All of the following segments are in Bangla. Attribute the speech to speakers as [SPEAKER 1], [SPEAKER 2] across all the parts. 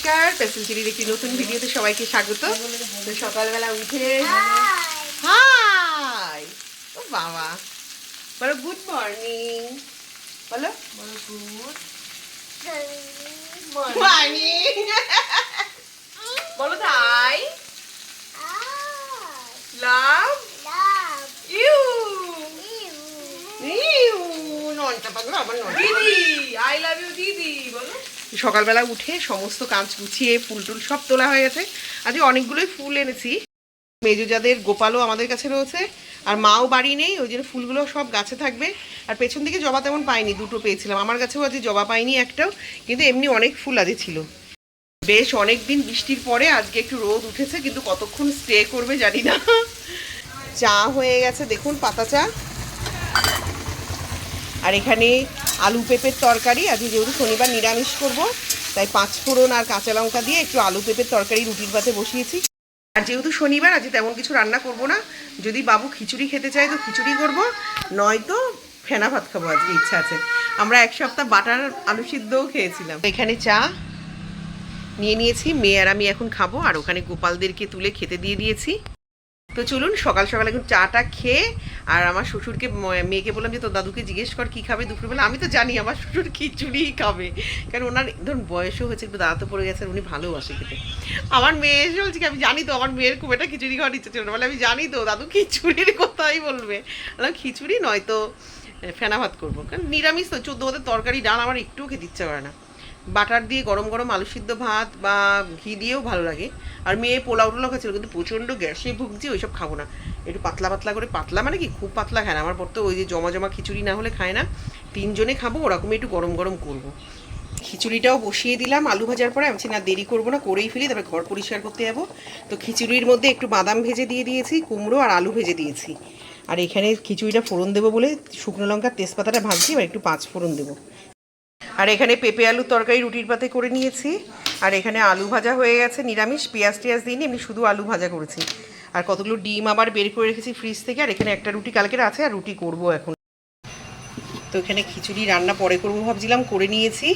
[SPEAKER 1] নমস্কার, পেসেল চিরির একটি নতুন ভিডিওতে সবাইকে স্বাগত। তো সকালবেলা উঠে হাই ও বাবা বলো গুড মর্নিং, বলো গুড মর্নিং, বলো তাই লাভ ইউ ইউ ননটা পাগলা আবার নন দিদি আই লাভ ইউ দিদি বলো। সকালবেলা উঠে সমস্ত কাজ গুছিয়ে ফুল টুল সব তোলা হয়ে গেছে। আজকে অনেকগুলোই ফুল এনেছি। মেজুজাদের গোপালও আমাদের কাছে রয়েছে, আর মাও বাড়ি নেই, ওই জন্য ফুলগুলো সব গাছে থাকবে। আর পেছন দিকে জবা তেমন পাইনি, দুটো পেয়েছিলাম। আমার কাছেও আজকে জবা পাইনি একটাও, কিন্তু এমনি অনেক ফুল আজকে ছিল। বেশ অনেক দিন বৃষ্টির পরে আজকে একটু রোদ উঠেছে, কিন্তু কতক্ষণ স্টে করবে জানি না। চা হয়ে গেছে দেখুন, পাতা চা। আর এখানে আলু পেঁপের তরকারি, আজকে যেহেতু শনিবার নিরামিষ করব, তাই 5 ফোড়ন আর কাঁচা লঙ্কা দিয়ে একটু আলু পেঁপের তরকারি রুটির পাতে বসিয়েছি। আর যেহেতু শনিবার আজকে তেমন কিছু রান্না করব না, যদি বাবু খিচুড়ি খেতে চায় তো খিচুড়ি করব, নয়তো ফেনা ভাত খাবো। আজকে ইচ্ছা আছে। আমরা এক সপ্তাহ বাটার আলু সিদ্ধও খেয়েছিলাম। এখানে চা নিয়ে নিয়েছি, মেয়ে আর আমি এখন খাবো। আর ওখানে গোপালদেরকে তুলে খেতে দিয়ে দিয়েছি। তো চলুন সকাল সকাল এখন চাটা খেয়ে, আর আমার শ্বশুরকে মেয়েকে বললাম যে তোর দাদুকে জিজ্ঞেস কর কী খাবে দুপুরবেলা। আমি তো জানি আমার শ্বশুর খিচুড়িই খাবে, কারণ ওনার ধরুন বয়সও হয়েছে, একটু দাদা তো পড়ে গেছে, উনি ভালোবাসে খেতে। আমার মেয়ে এসে বলছে কি আমি জানি তো আমার মেয়ের খুব একটা খিচুড়ি খাওয়ার ইচ্ছে ছিল না, বলে আমি জানি তো দাদু খিচুড়ির কথাই বলবে। বললাম খিচুড়ি নয়তো ফেনা ভাত করবো, কারণ নিরামিষ তো 14 ভাতের তরকারি ডাল আমার একটুও খেতে ইচ্ছে করে না। বাটার দিয়ে গরম গরম আলু সিদ্ধ ভাত বা ঘি দিয়েও ভালো লাগে। আর মেয়ে পোলাও টোলাও খাচ্ছিল, কিন্তু প্রচণ্ড গ্যাসে ভুগছি, ওইসব খাবো না। একটু পাতলা পাতলা করে, পাতলা মানে কি খুব পাতলা খায় না আমার পর, তো ওই যে জমা জমা খিচুড়ি না হলে খায় না। 3 জনে খাবো, ওরকমই একটু গরম গরম করবো। খিচুড়িটাও বসিয়ে দিলাম আলু ভাজার পরে। আমি না দেরি করবো না, করেই ফেলি, তারপরে ঘর পরিষ্কার করতে যাবো। তো খিচুড়ির মধ্যে একটু বাদাম ভেজে দিয়ে দিয়েছি, কুমড়ো আর আলু ভেজে দিয়েছি। আর এখানে খিচুড়িটা ফোড়ন দেবো বলে শুকনো লঙ্কার তেজপাতাটা ভাজছি, এবার একটু 5 ফোড়ন দেবো। আর এখানে পেঁপে আলুর তরকারি রুটির পাতে করে নিয়েছি। আর এখানে আলু ভাজা হয়ে গেছে, নিরামিষ, পেঁয়াজ টিয়াজ দিইনি, এমনি শুধু আলু ভাজা করেছি। আর কতগুলো ডিম আবার বের করে রেখেছি ফ্রিজ থেকে। আর এখানে একটা রুটি কালকের আছে, আর রুটি করব এখন। তো এখানে খিচুড়ি রান্না পরে করবো ভাবছিলাম, করে নিয়েছি,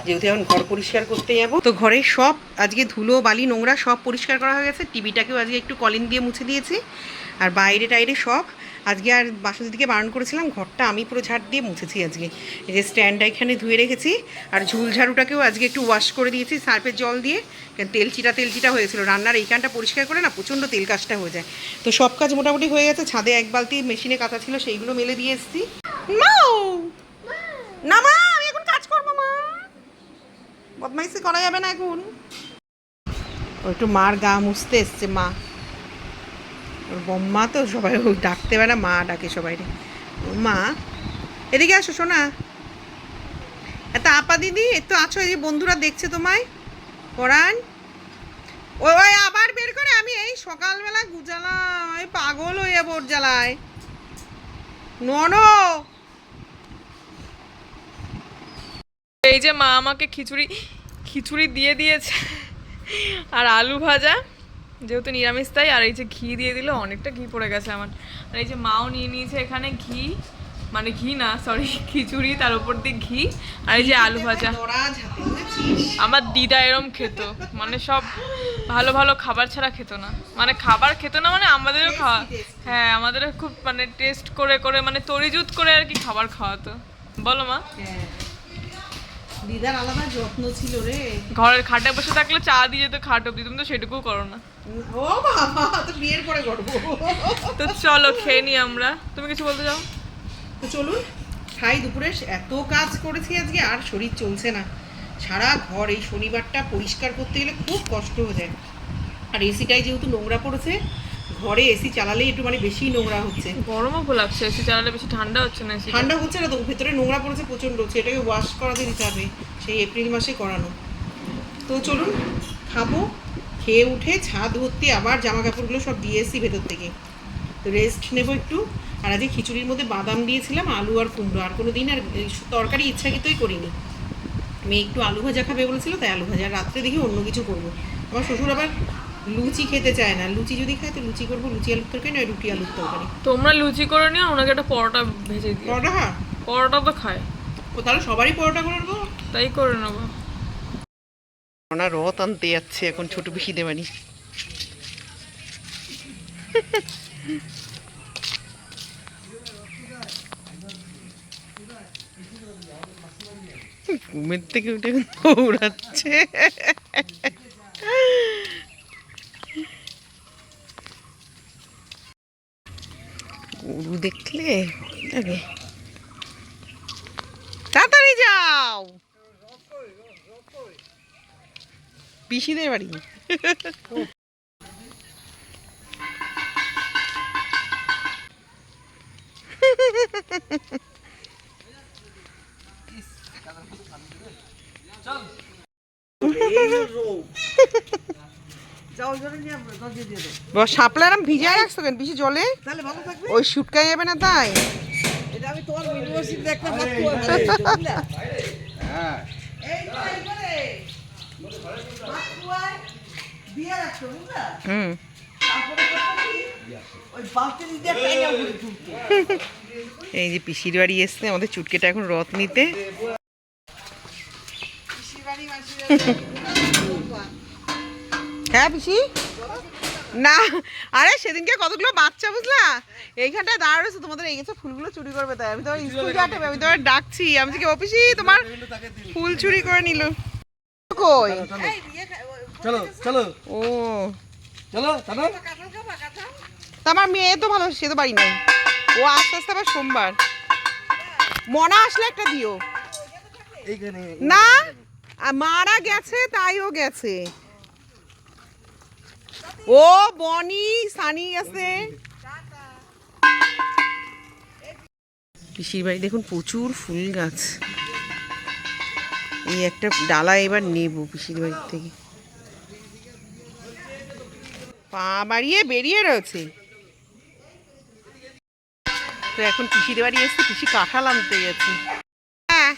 [SPEAKER 1] যেহেতু এখন ঘর পরিষ্কার করতে যাবো। তো ঘরে সব আজকে ধুলো বালি নোংরা সব পরিষ্কার করা হয়ে গেছে। টিভিটাকেও আজকে একটু কলিন দিয়ে মুছে দিয়েছি। আর বাইরে টাইরে সব আজকে, আর বাসন্তীকে বারণ করেছিলাম, ঘরটা আমি পুরো ঝাড় দিয়ে মুছেছি আজকে। এই যে স্ট্যান্ডটা এখানে ধুয়ে রেখেছি। আর ঝুল ঝাড়ুটাকেও আজকে একটু ওয়াশ করে দিয়েছি সার্ফের জল দিয়ে, কারণ তেলচিটা হয়েছিল। রান্নার এইখানটা পরিষ্কার করে না প্রচণ্ড তেল কাজটা হয়ে যায়। তো সব কাজ মোটামুটি হয়ে গেছে। ছাদে 1 বালতি মেশিনে কাঁচা ছিল, সেইগুলো মেলে দিয়ে এসেছি। না মা, আমি এখন কাজ করবো মা, বদমাইশি করা যাবে না এখন। ও একটু মার গা মুছতে এসছে মা, ওর বম্মা তো সবাই ডাকতে পারে না, মা ডাকে সবাই রে। মা এদিকে আসো শোনা, এত আপা দিদি একটু আছো, এই যে বন্ধুরা দেখছে তোমায়। পরাণ ওই আবার বের করে, আমি এই সকালবেলা গুজালাম, আমি পাগল হয়ে যাবো ওর জ্বালায়। ননো
[SPEAKER 2] এই যে মা আমাকে খিচুড়ি দিয়ে দিয়েছে, আর আলু ভাজা, যেহেতু নিরামিষ তাই। আর এই যে ঘি দিয়ে দিল, অনেকটা ঘি পড়ে গেছে আমার। আর এই যে মাও নিয়ে নিয়েছে এখানে ঘি, মানে ঘি না সরি খিচুড়ি, তার উপর দিয়ে ঘি। আর এই যে আলু ভাজা। আমার দিদা এরম খেত, মানে সব ভালো ভালো খাবার ছাড়া খেত না, মানে খাবার খেত না, মানে আমাদেরও খাওয়া, হ্যাঁ আমাদেরও খুব মানে টেস্ট করে করে, মানে তরিজুত করে আর কি খাবার খাওয়াতো। বলো মা।
[SPEAKER 1] দিদার আলাদা যত্ন ছিল রে।
[SPEAKER 2] ঘরের খাটে বসে থাকলে চা দিয়ে যেত খাট অব্দি, তুমি তো সেটুকুও করো না।
[SPEAKER 1] ও বাবা, তো বিয়ের পরে করবো।
[SPEAKER 2] তো চলো খেয়ে নি আমরা, তুমি কিছু বলতে চাও?
[SPEAKER 1] তো চলুন খাই। দুপুরে এত কাজ করেছি আজকে, আর শরীর চলছে না। সারা ঘর এই শনিবারটা পরিষ্কার করতে গেলে খুব কষ্ট হয়ে যায়। আর এসিটাই যেহেতু নোংরা পড়েছে, ঘরে এসি চালালেই একটু মানে বেশি নোংরা হচ্ছে।
[SPEAKER 2] গরমও খুব লাগছে, এসি চালালে বেশি ঠান্ডা হচ্ছে না।
[SPEAKER 1] ঠান্ডা হচ্ছে না তো, ভেতরে নোংরা পড়েছে প্রচণ্ড, সেটাকে ওয়াশ করাতে দিতে হবে, সেই এপ্রিল মাসে করানো। তো চলুন খাবো, খেয়ে উঠে ছাদ ভর্তি আবার জামা কাপড়গুলো সব দিয়ে এসছি ভেতর থেকে। তো রেস্ট নেবো একটু। আর আজকে খিচুড়ির মধ্যে বাদাম দিয়েছিলাম, আলু আর কুমড়ো, আর কোনো দিন আর তরকারি ইচ্ছাকৃতই করিনি। মেয়ে একটু আলু ভাজা খাবে বলেছিল, তাই আলু ভাজা। রাত্রে দেখি অন্য কিছু করবো। আমার শ্বশুর আবার লুচি খেতে চায় না, লুচি যদি খায় তো লুচি করবো, লুচি আলুর তরকারি নয় রুটি আলুর তরকারি।
[SPEAKER 2] তোমরা লুচি করে নিও, ওনাকে একটা পরোটা ভেজে দিও।
[SPEAKER 1] পরোটা খা?
[SPEAKER 2] পরোটা তো খায়।
[SPEAKER 1] ও তাহলে সবারই পরোটা করে নেবো,
[SPEAKER 2] তাই করে নেবো।
[SPEAKER 1] ওনার রথ আনতে যাচ্ছে এখন ছোট পিসিদের বাড়ি। ঘুমের থেকে উঠে দৌড়াচ্ছে। গরু দেখলে ভয় লাগে। তাড়াতাড়ি যাও পিসিদের বাড়ি। শাপলা এরম ভিজায় রাখছো কেন পিসি জলে? ওই শুটকাই যাবে না তাই? হুম এই যে পিসির বাড়ি এসছে আমাদের চুটকেটা এখন রথ নিতে। হ্যাঁ পিসি না, আরে সেদিনকে কতগুলো বাচ্চা বুঝলা এইখানটায় দাঁড়া রয়েছে, তোমাদের এই গেছে ফুলগুলো চুরি করবে, তাই আমি তোমার স্কুল কাটাবে, আমি তোমার ডাকছি, আমি কি অফিসি তোমার ফুল চুরি করে নিল কই?
[SPEAKER 3] চলো চলো
[SPEAKER 1] ও
[SPEAKER 3] চলো চলো।
[SPEAKER 1] তা আমার মেয়ে তো ভালো, সে তো বাড়ি নাই, ও আস্তে আস্তে আবার সোমবার মনা আসলে একটা দিও।
[SPEAKER 3] এইখানে
[SPEAKER 1] না মারা গেছে তাই ও গেছে, ও বনি সানি গেছে। পিসির বাড়ি দেখুন প্রচুর ফুল গাছ, এই একটা ডালা এবার নেব পিসির বাড়ির থেকে। পা বাড়িয়ে বেরিয়ে রয়েছে তো এখন পিসির বাড়ি এসছে, পিসি কাঁঠাল আনতে গেছে। হ্যাঁ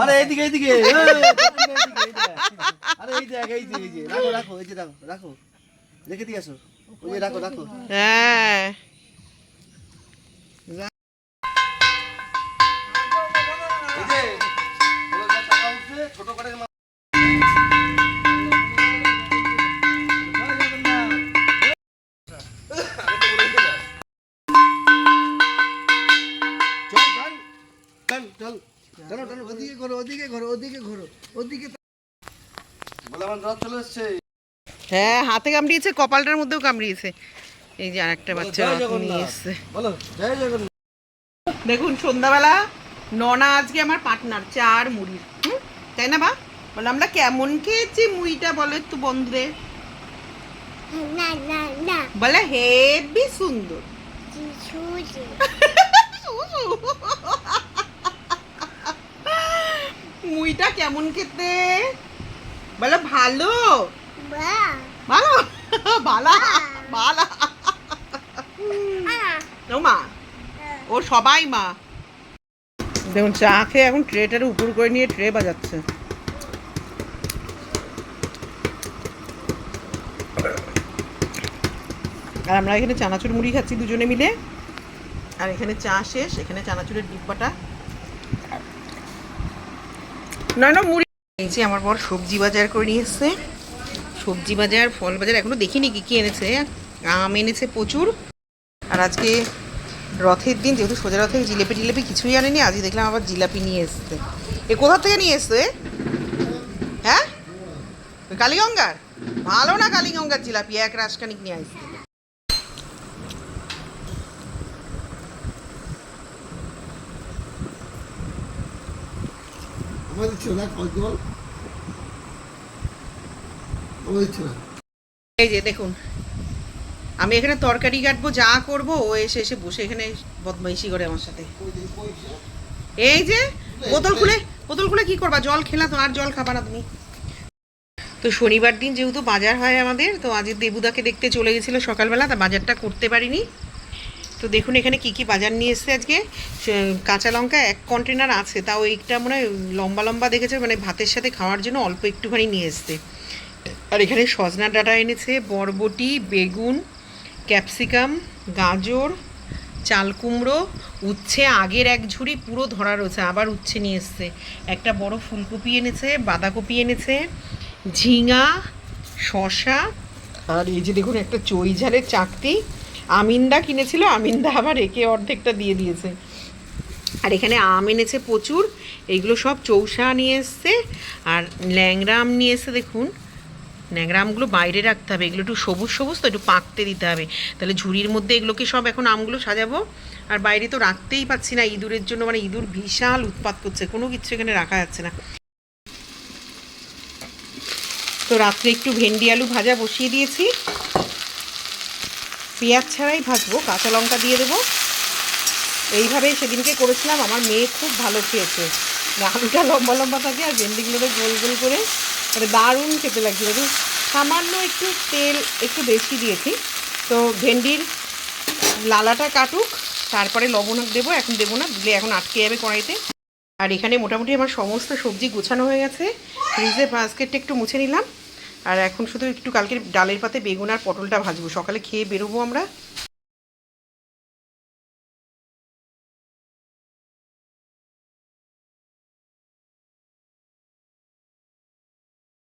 [SPEAKER 3] আরে এইদিকে এইদিকে আরে এই দেখ এই যে রাখো রাখো এই যে রাখো রাখো রেখে দিয়ে আসো ওই যে রাখো রাখো।
[SPEAKER 1] হ্যাঁ
[SPEAKER 3] এই যে বলো যা টাকা উঠছে ছোট করে চল চলো চলো ওদিকে ঘোরো ওদিকে ঘোরো ওদিকে ঘোরো ওদিকে বলে আমার রথ চলে এসছে।
[SPEAKER 1] হ্যাঁ হাতে কামড়িয়েছে, কপালটার মধ্যেও কামড়িয়েছে। এই যে আরেকটা বাচ্চা নিয়ে এসছে।
[SPEAKER 3] বলো জয় জগন্নাথ।
[SPEAKER 1] দেখুন সন্ধ্যাবেলা ননা আজকে আমার পার্টনার, চার মুড়ি, তাই না বা? বলে আমরা কেমন খেয়েছি মুড়িটা বলো একটু বন্ধুদের। বলে হেবি সুন্দর। মুড়িটা কেমন খেতে বলো? ভালো ভালো ভালো ভালো ও মা, ও সবাই মা। দেখুন চা খেয়ে এখন ট্রেটার উপর করে নিয়ে ট্রে বাজাচ্ছে। আর আমরা এখানে চানাচুর মুড়ি খাচ্ছি দুজনে মিলে, আর এখানে চা শেষ, এখানে চানাচুরের ডিব্বাটা না মুড়ি। এই যে আমার বর সবজি বাজার করে নিয়ে এসছে, সবজি বাজার ফল বাজার এখনো দেখিনি কি কি এনেছে। আম এনেছে প্রচুর, আর আজকে রথের দিন যেহেতু সোজা রথে জিলেপি টিলেপি কিছুই আনেনি, আজকে দেখলাম আবার জিলাপি নিয়ে এসছে। এ কোথা থেকে নিয়ে এসছে? হ্যাঁ কালীগঙ্গার, ভালো না কালীগঙ্গার জিলাপি, এক রাজখানিক নিয়ে আসছে। এই যে দেখুন আমি এখানে তরকারি কাটবো, যা করবো ও এসে এসে বসে এখানে বদমাইশি করে আমার সাথে। এই যে বোতল খুলে কি করবা? জল খেলা তো, আর জল খাবা না তুমি তো। শনিবার দিন যেহেতু বাজার হয় আমাদের, তো আজ দেবুদাকে দেখতে চলে গেছিলো সকালবেলা, তা বাজারটা করতে পারিনি। তো দেখুন এখানে কি কি বাজার নিয়ে এসছে আজকে। কাঁচা লঙ্কা 1 কন্টেনার আছে, তাও এইটা মনে হয় লম্বা লম্বা দেখেছে, মানে ভাতের সাথে খাওয়ার জন্য অল্প একটুখানি নিয়ে এসছে। আর এখানে সজনা ডাঁটা এনেছে, বরবটি, বেগুন, ক্যাপসিকাম, গাজর, চাল কুমড়ো, উচ্ছে আগের এক ঝুড়ি পুরো ধরা রয়েছে, আবার উচ্ছে নিয়ে এসছে, একটা বড় ফুলকপি এনেছে, বাঁধাকপি এনেছে, ঝিঙা, শশা, আর এই যে দেখুন একটা চই ঝালের চাকতি। আমিন্দা কিনেছিল, আমিন্দা আবার একে অর্ধেকটা দিয়ে দিয়েছে। আর এখানে আম এনেছে প্রচুর, এইগুলো সব চৌসা নিয়ে এসছে। আর ল্যাংড়া আম নিয়ে এসছে, দেখুন ন্যাংরা আমগুলো বাইরে রাখতে হবে, এগুলো একটু সবুজ সবুজ তো একটু পাকতে দিতে হবে, তাহলে ঝুড়ির মধ্যে এগুলোকে সব এখন আমগুলো সাজাবো। আর বাইরে তো রাখতেই পাচ্ছি না ইঁদুরের জন্য, মানে ইঁদুর বিশাল উৎপাত করছে, কোনো কিছু এখানে রাখা যাচ্ছে না। তো রাত্রে একটু ভেন্ডি আলু ভাজা বসিয়ে দিয়েছি, পেঁয়াজ ছাড়াই ভাজবো, কাঁচা লঙ্কা দিয়ে দেবো। এইভাবেই সেদিনকে করেছিলাম, আমার মেয়ে খুব ভালো খেয়েছে। আলুটা লম্বা লম্বা থাকে আর ভেন্ডিগুলোকে গোল গোল করে, মানে দারুণ খেতে লাগছিল। সামান্য একটু তেল একটু বেশি দিয়েছি। তো ভেন্ডির লালাটা কাটুক, তারপরে লবণ দেবো, এখন দেবো না, দিলে এখন আটকে যাবে কড়াইতে। আর এখানে মোটামুটি আমার সমস্ত সবজি গোছানো হয়ে গেছে, ফ্রিজের বাস্কেটটা একটু মুছে নিলাম। আর এখন শুধু একটু কালকের ডালের পাতে বেগুন আর পটলটা ভাজবো, সকালে খেয়ে বেরোবো আমরা।